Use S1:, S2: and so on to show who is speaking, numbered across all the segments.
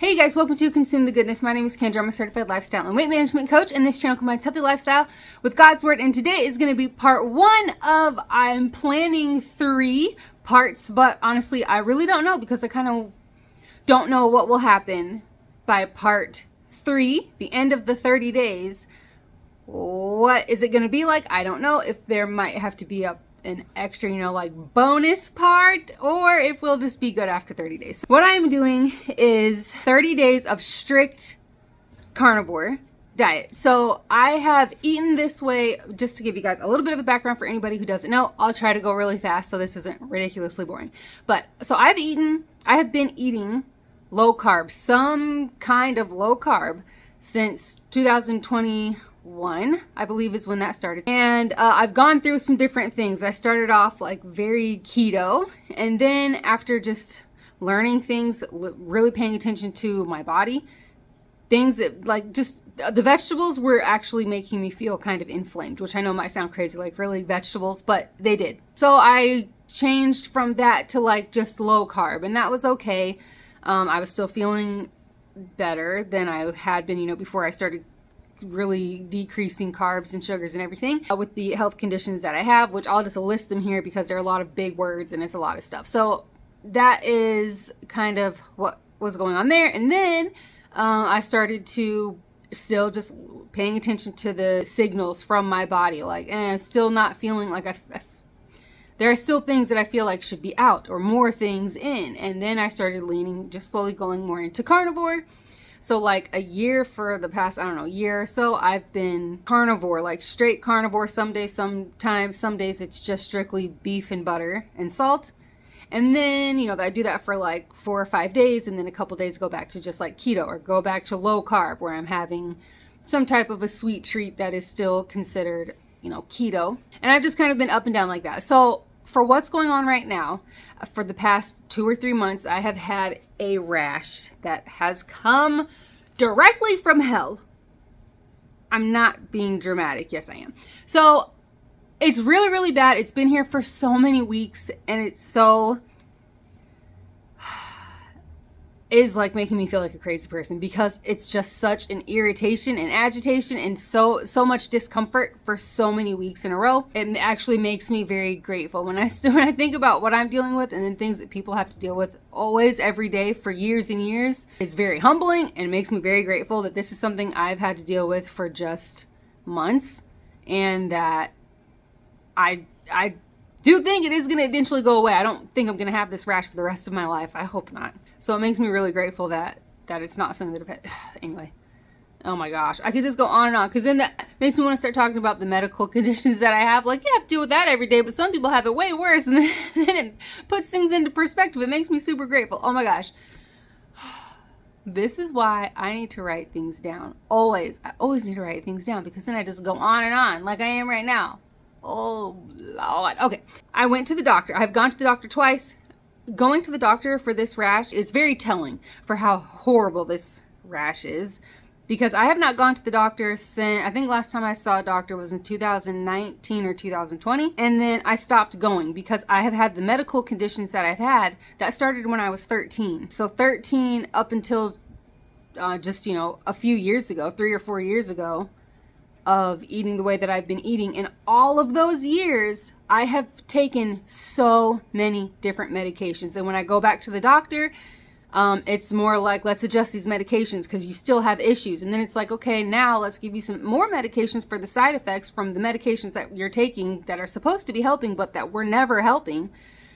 S1: Hey you guys, welcome to Consume the Goodness. My name is Kendra. I'm a certified lifestyle and weight management coach, and this channel combines healthy lifestyle with God's Word. And today is going to be part one of, I'm planning 3 parts, but honestly, I really don't know because I kind of don't know what will happen by part 3, the end of the 30 days. What is it going to be like? I don't know. If there might have to be an extra, like bonus part, or if we'll just be good after 30 days. What I'm doing is 30 days of strict carnivore diet. So I have eaten this way, just to give you guys a little bit of a background for anybody who doesn't know. I'll try to go really fast so this isn't ridiculously boring. But so I have been eating low carb, some kind of low carb, since 2021, I believe is when that started. And I've gone through some different things. I started off like very keto, and then after just learning things, really paying attention to my body, things that like just the vegetables were actually making me feel kind of inflamed, which I know might sound crazy, like really vegetables, but they did. So I changed from that to like just low carb, and that was okay. I was still feeling better than I had been, before I started really decreasing carbs and sugars and everything with the health conditions that I have, which I'll just list them here because there are a lot of big words and it's a lot of stuff. So that is kind of what was going on there. And then I started to still just paying attention to the signals from my body, like, still not feeling like there are still things that I feel like should be out or more things in. And then I started leaning, just slowly going more into carnivore. So like a year, for the past, year or so, I've been carnivore, like straight carnivore. Some days it's just strictly beef and butter and salt. And then, I do that for like 4 or 5 days. And then a couple days go back to just like keto, or go back to low carb, where I'm having some type of a sweet treat that is still considered, keto. And I've just kind of been up and down like that. So for what's going on right now, for the past 2 or 3 months, I have had a rash that has come directly from hell. I'm not being dramatic. Yes, I am. So it's really, really bad. It's been here for so many weeks, and it's is like making me feel like a crazy person, because it's just such an irritation and agitation and so much discomfort for so many weeks in a row. It actually makes me very grateful when I think about what I'm dealing with, and then things that people have to deal with always every day for years and years. It's very humbling, and it makes me very grateful that this is something I've had to deal with for just months, and that I do think it is going to eventually go away. I don't think I'm going to have this rash for the rest of my life. I hope not. So it makes me really grateful that it's not something that I've had. Anyway, oh my gosh, I could just go on and on, because then that makes me want to start talking about the medical conditions that I have. Like, I have to deal with that every day, but some people have it way worse, and then it puts things into perspective. It makes me super grateful. Oh my gosh. This is why I need to write things down. I always need to write things down, because then I just go on and on like I am right now. Oh Lord. Okay. I went to the doctor. I've gone to the doctor twice. Going to the doctor for this rash is very telling for how horrible this rash is, because I have not gone to the doctor since, I think last time I saw a doctor was in 2019 or 2020. And then I stopped going because I have had the medical conditions that I've had that started when I was 13. So 13 up until just, a few years ago, 3 or 4 years ago, of eating the way that I've been eating. In all of those years, I have taken so many different medications. And when I go back to the doctor, it's more like, let's adjust these medications because you still have issues. And then it's like, okay, now let's give you some more medications for the side effects from the medications that you're taking that are supposed to be helping, but that were never helping.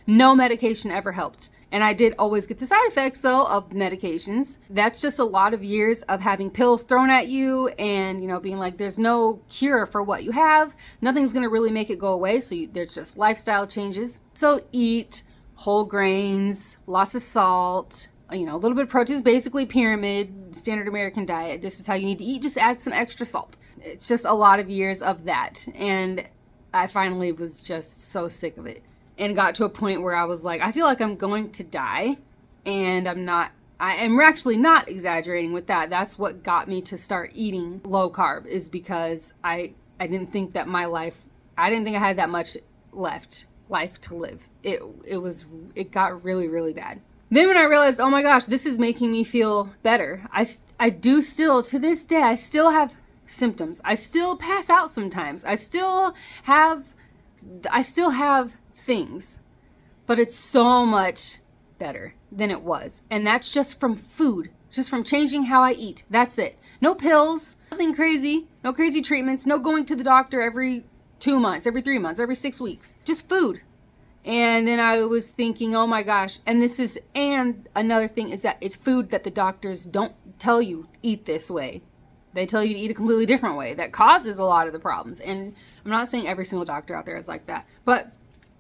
S1: No medication ever helped. And I did always get the side effects, though, of medications. That's just a lot of years of having pills thrown at you and, being like, there's no cure for what you have. Nothing's going to really make it go away. So there's just lifestyle changes. So eat whole grains, lots of salt, a little bit of protein, basically pyramid, standard American diet. This is how you need to eat. Just add some extra salt. It's just a lot of years of that. And I finally was just so sick of it. And got to a point where I was like, I feel like I'm going to die, and I am actually not exaggerating with that. That's what got me to start eating low carb, is because I didn't think that I didn't think I had that much life to live. It got really, really bad. Then when I realized, oh my gosh, this is making me feel better. I do still, to this day, I still have symptoms. I still pass out sometimes. I still have things, but it's so much better than it was. And that's just from food, just from changing how I eat. That's it. No pills, nothing crazy, no crazy treatments, no going to the doctor every 2 months, every 3 months, every 6 weeks, just food. And then I was thinking, oh my gosh, and another thing is that it's food that the doctors don't tell you eat this way. They tell you to eat a completely different way that causes a lot of the problems. And I'm not saying every single doctor out there is like that, but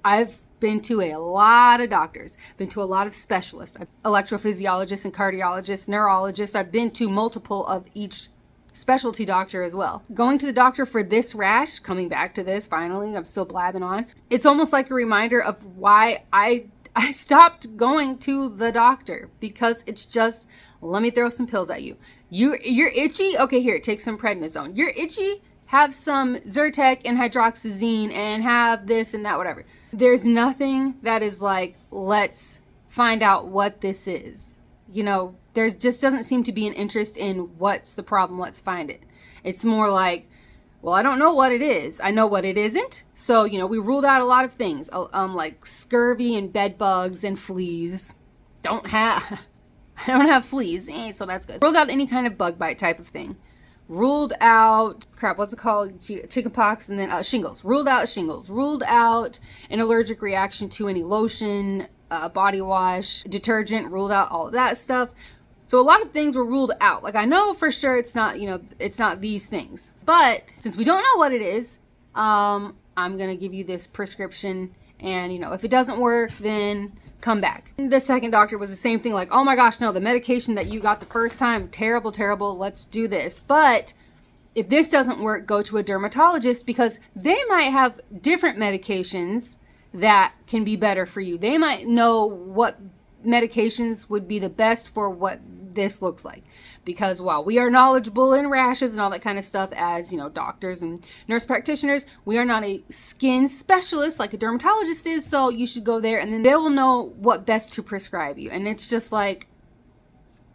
S1: I've been to a lot of doctors, been to a lot of specialists, electrophysiologists and cardiologists, neurologists. I've been to multiple of each specialty doctor as well. Going to the doctor for this rash, coming back to this, finally, I'm still blabbing on. It's almost like a reminder of why I stopped going to the doctor, because it's just, let me throw some pills at you. You're itchy? Okay, here, take some prednisone. You're itchy? Have some Zyrtec and hydroxyzine and have this and that, whatever. There's nothing that is like, let's find out what this is. You know, there's just doesn't seem to be an interest in what's the problem, let's find it. It's more like, well, I don't know what it is. I know what it isn't. So, you know, we ruled out a lot of things, like scurvy and bed bugs and fleas. I don't have fleas, so that's good. Ruled out any kind of bug bite type of thing. Ruled out, what's it called? Chickenpox, and then shingles. Ruled out shingles. Ruled out an allergic reaction to any lotion, body wash, detergent. Ruled out all of that stuff. So a lot of things were ruled out. Like, I know for sure it's not, it's not these things. But since we don't know what it is, I'm going to give you this prescription. And, if it doesn't work, then come back. The second doctor was the same thing, like, oh my gosh, no, the medication that you got the first time, terrible, let's do this. But if this doesn't work, go to a dermatologist, because they might have different medications that can be better for you. They might know what medications would be the best for what this looks like. Because while we are knowledgeable in rashes and all that kind of stuff as, doctors and nurse practitioners, we are not a skin specialist like a dermatologist is. So you should go there, and then they will know what best to prescribe you. And it's just like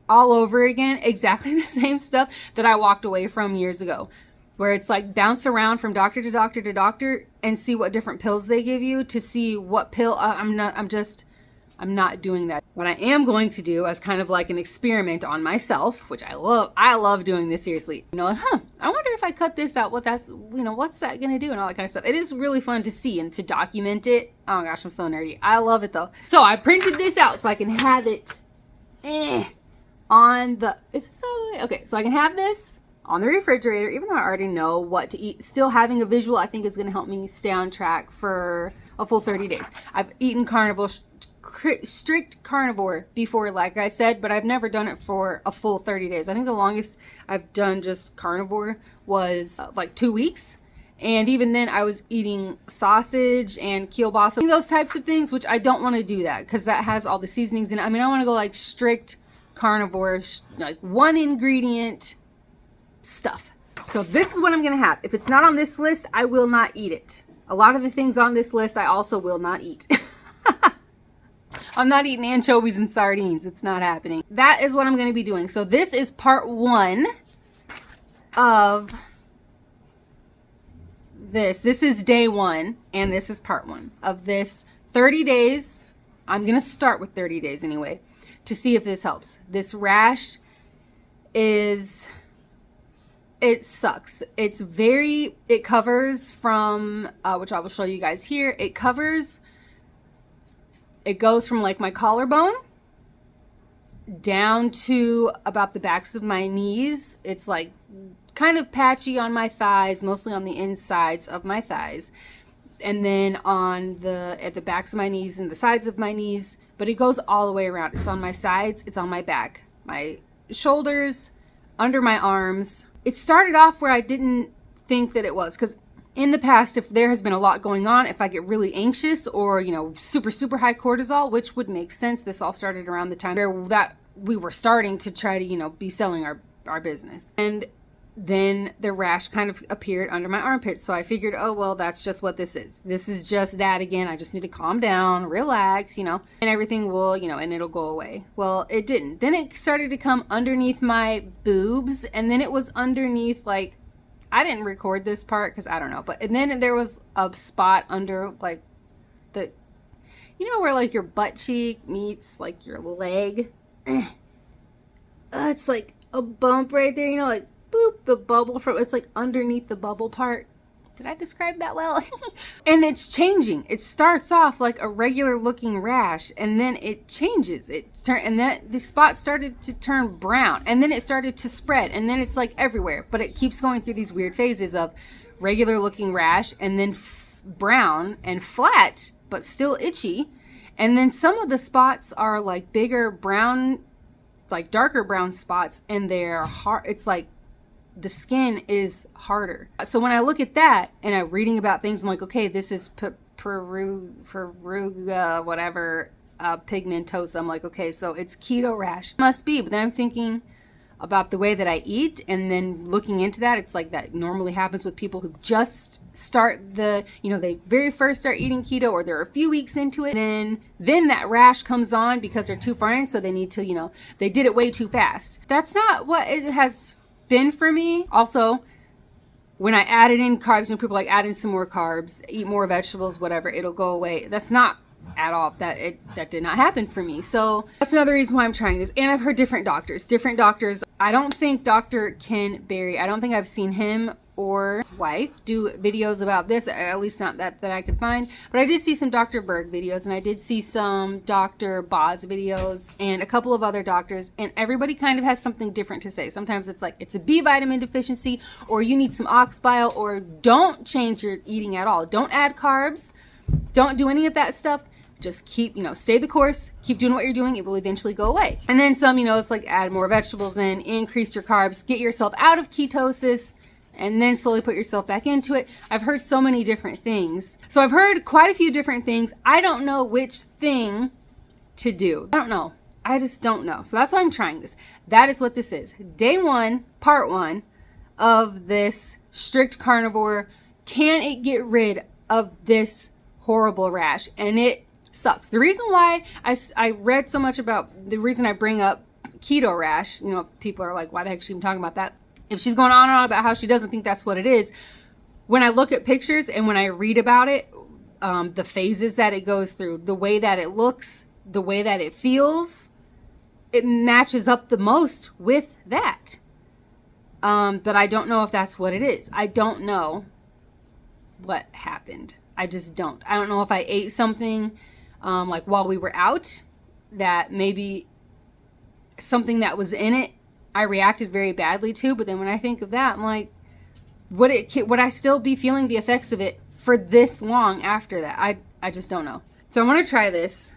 S1: all over again, exactly the same stuff that I walked away from years ago, where it's like bounce around from doctor to doctor to doctor and see what different pills they give you to see what pill. I'm not doing that. What I am going to do as kind of like an experiment on myself, which I love doing this seriously. I wonder if I cut this out, what's that going to do and all that kind of stuff. It is really fun to see and to document it. Oh my gosh, I'm so nerdy. I love it though. So I printed this out so I can have it on the, is this all the way? Okay, so I can have this on the refrigerator, even though I already know what to eat. Still having a visual, I think, is going to help me stay on track for a full 30 days. I've eaten carnivore, strict carnivore before, like I said, but I've never done it for a full 30 days. I think the longest I've done just carnivore was like 2 weeks. And even then I was eating sausage and kielbasa, those types of things, which I don't want to do that because that has all the seasonings in it. I mean, I want to go like strict carnivore, like one ingredient stuff. So this is what I'm going to have. If it's not on this list, I will not eat it. A lot of the things on this list, I also will not eat. I'm not eating anchovies and sardines. It's not happening. That is what I'm going to be doing. So this is part 1 of this. This is day 1, and this is part 1 of this 30 days. I'm going to start with 30 days anyway to see if this helps. This rash it sucks. It covers from, which I will show you guys here. It goes from like my collarbone down to about the backs of my knees. It's like kind of patchy on my thighs, mostly on the insides of my thighs. And then at the backs of my knees and the sides of my knees, but it goes all the way around. It's on my sides, it's on my back, my shoulders, under my arms. It started off where I didn't think that it was, because in the past, if there has been a lot going on, if I get really anxious or, super high cortisol, which would make sense, this all started around the time where that we were starting to try to, be selling our business. And then the rash kind of appeared under my armpit. So I figured, oh, well, that's just what this is. This is just that again. I just need to calm down, relax, and everything will, and it'll go away. Well, it didn't. Then it started to come underneath my boobs, and then it was underneath, like, I didn't record this part because I don't know. And then there was a spot under, like, the, where, like, your butt cheek meets, like, your leg. It's like a bump right there, like, boop, the bubble it's like underneath the bubble part. Did I describe that well? And it's changing. It starts off like a regular looking rash, and then it changes. And then the spot started to turn brown, and then it started to spread, and then it's like everywhere. But it keeps going through these weird phases of regular looking rash, and then brown and flat, but still itchy. And then some of the spots are like bigger brown, like darker brown spots, and they're hard. It's like the skin is harder. So when I look at that and I'm reading about things, I'm like, okay, this is peruga, whatever, pigmentosa. I'm like, okay, so it's keto rash. Must be. But then I'm thinking about the way that I eat, and then looking into that, it's like that normally happens with people who just start they very first start eating keto, or they're a few weeks into it, and then that rash comes on because they're too far in, so they need to, they did it way too fast. That's not what it has been for me. Also, when I added in carbs, people like add in some more carbs, eat more vegetables, whatever, it'll go away. That's not at all. That did not happen for me. So that's another reason why I'm trying this. And I've heard different doctors. I don't think Dr. Ken Berry, I don't think I've seen him or his wife do videos about this, at least not that I could find. But I did see some Dr. Berg videos, and I did see some Dr. Boz videos, and a couple of other doctors, and everybody kind of has something different to say. Sometimes it's like it's a B vitamin deficiency, or you need some ox bile, or don't change your eating at all. Don't add carbs. Don't do any of that stuff. Just keep, stay the course, keep doing what you're doing. It will eventually go away. And then some, it's like add more vegetables in, increase your carbs, get yourself out of ketosis, and then slowly put yourself back into it. I've heard so many different things. So I've heard quite a few different things. I don't know which thing to do. I don't know. I just don't know. So that's why I'm trying this. That is what this is. Day 1, part 1 of this strict carnivore. Can it get rid of this horrible rash? And it sucks. The reason why I read so much about, the reason I bring up keto rash, people are like, why the heck is she even talking about that? If she's going on and on about how she doesn't think that's what it is, when I look at pictures and when I read about it, the phases that it goes through, the way that it looks, the way that it feels, it matches up the most with that. But I don't know if that's what it is. I don't know what happened. I just don't. I don't know if I ate something like while we were out, that maybe something that was in it I reacted very badly to. But then when I think of that, I'm like, would I still be feeling the effects of it for this long after that? I just don't know. So I want to try this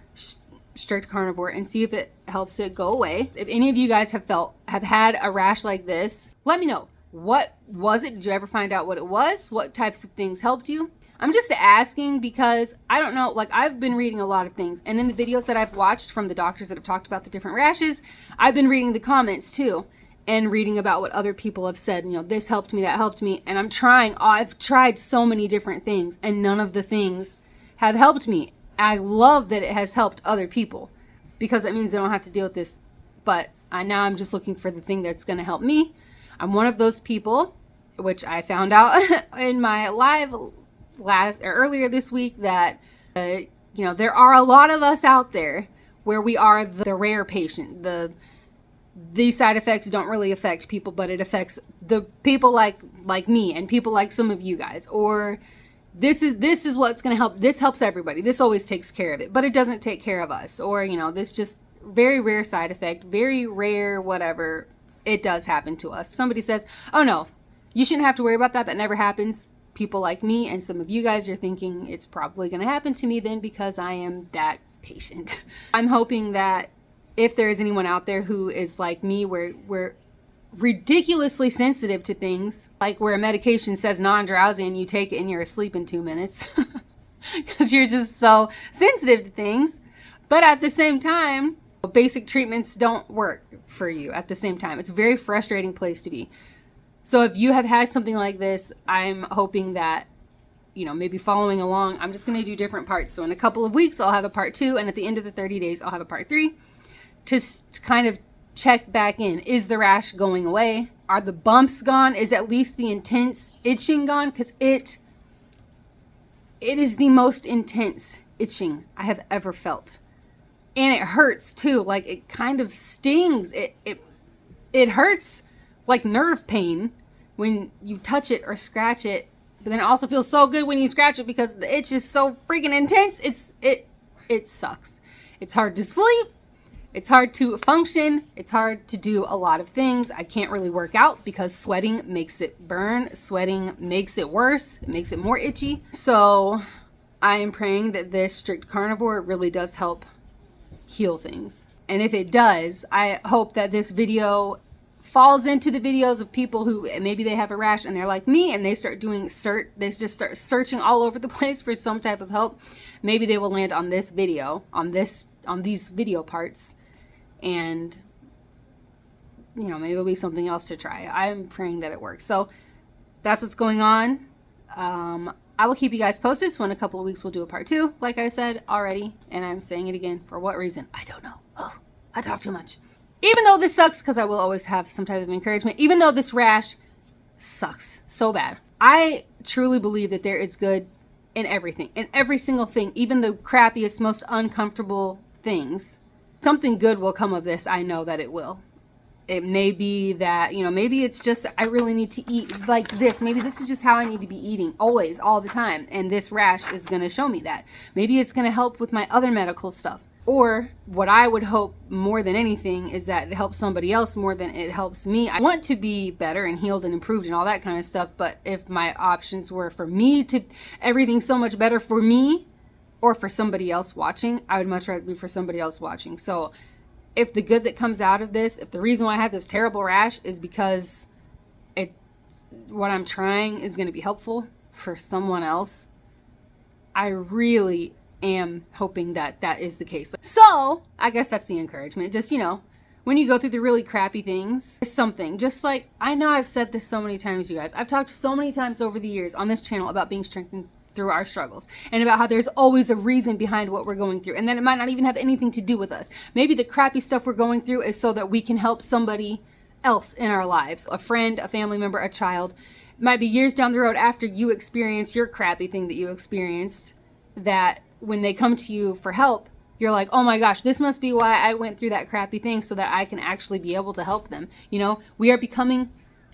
S1: strict carnivore and see if it helps it go away. If any of you guys have had a rash like this, let me know. What was it? Did you ever find out what it was? What types of things helped you? I'm just asking because I don't know, like I've been reading a lot of things, and in the videos that I've watched from the doctors that have talked about the different rashes, I've been reading the comments too and reading about what other people have said, this helped me, that helped me, and I've tried so many different things, and none of the things have helped me. I love that it has helped other people because it means they don't have to deal with this, but now I'm just looking for the thing that's going to help me. I'm one of those people, which I found out in my live earlier this week, that there are a lot of us out there where we are the rare patient. These side effects don't really affect people, but it affects the people like me and people like some of you guys. Or this is what's going to help. This helps everybody. This always takes care of it, but it doesn't take care of us. Or this just very rare side effect, very rare whatever. It does happen to us. Somebody says, oh no, you shouldn't have to worry about that. That never happens. People like me and some of you guys are thinking it's probably going to happen to me then because I am that patient. I'm hoping that if there is anyone out there who is like me, where we're ridiculously sensitive to things, like where a medication says non-drowsy and you take it and you're asleep in 2 minutes because you're just so sensitive to things. But at the same time, basic treatments don't work for you at the same time. It's a very frustrating place to be. So if you have had something like this, I'm hoping that, maybe following along, I'm just going to do different parts. So in a couple of weeks, I'll have a part 2. And at the end of the 30 days, I'll have a part 3 to kind of check back in. Is the rash going away? Are the bumps gone? Is at least the intense itching gone? Because it is the most intense itching I have ever felt. And it hurts too. Like, it kind of stings. It hurts like nerve pain when you touch it or scratch it. But then it also feels so good when you scratch it because the itch is so freaking intense. It sucks. It's hard to sleep. It's hard to function. It's hard to do a lot of things. I can't really work out because sweating makes it burn. Sweating makes it worse. It makes it more itchy. So I am praying that this strict carnivore really does help heal things. And if it does, I hope that this video falls into the videos of people who maybe they have a rash and they're like me and they start doing they just start searching all over the place for some type of help. Maybe they will land on this video, on these video parts, and maybe it'll be something else to try. I'm praying that it works. So that's what's going on. I will keep you guys posted. So in a couple of weeks, we'll do a part 2, like I said already. And I'm saying it again. For what reason? I don't know. Oh, I talk too much. Even though this sucks, because I will always have some type of encouragement, even though this rash sucks so bad, I truly believe that there is good in everything, in every single thing, even the crappiest, most uncomfortable things. Something good will come of this. I know that it will. It may be that, maybe it's just that I really need to eat like this. Maybe this is just how I need to be eating always, all the time. And this rash is going to show me that. Maybe it's going to help with my other medical stuff. Or what I would hope more than anything is that it helps somebody else more than it helps me. I want to be better and healed and improved and all that kind of stuff. But if my options were for me to everything so much better for me or for somebody else watching, I would much rather be for somebody else watching. So if the good that comes out of this, if the reason why I had this terrible rash is because what I'm trying is going to be helpful for someone else, I really am hoping that that is the case. So I guess that's the encouragement. Just, when you go through the really crappy things, there's something. Just like, I know I've said this so many times, you guys. I've talked so many times over the years on this channel about being strengthened through our struggles and about how there's always a reason behind what we're going through, and then it might not even have anything to do with us. Maybe the crappy stuff we're going through is so that we can help somebody else in our lives, a friend, a family member, a child. It might be years down the road after you experience your crappy thing that you experienced, that when they come to you for help, you're like, oh my gosh, this must be why I went through that crappy thing, so that I can actually be able to help them. We are becoming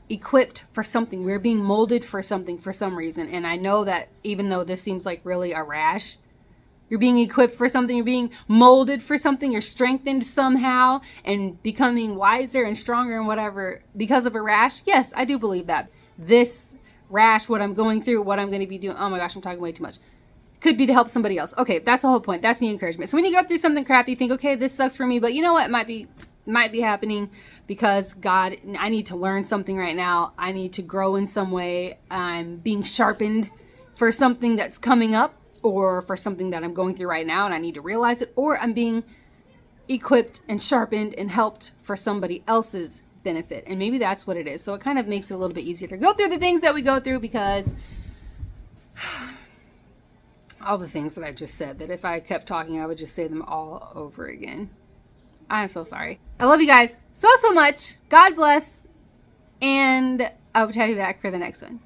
S1: equipped for something. We're being molded for something for some reason. And I know that even though this seems like really a rash, you're being equipped for something. You're being molded for something. You're strengthened somehow and becoming wiser and stronger and whatever because of a rash. Yes, I do believe that. This rash, what I'm going through, what I'm going to be doing. Oh my gosh, I'm talking way too much. Could be to help somebody else. Okay, that's the whole point. That's the encouragement. So when you go through something crappy, think, okay, this sucks for me, but you know what? It might be happening because God, I need to learn something right now. I need to grow in some way. I'm being sharpened for something that's coming up, or for something that I'm going through right now and I need to realize it, or I'm being equipped and sharpened and helped for somebody else's benefit. And maybe that's what it is. So it kind of makes it a little bit easier to go through the things that we go through, because all the things that I just said, that if I kept talking, I would just say them all over again. I'm so sorry. I love you guys so much. God bless. And I will have you back for the next one.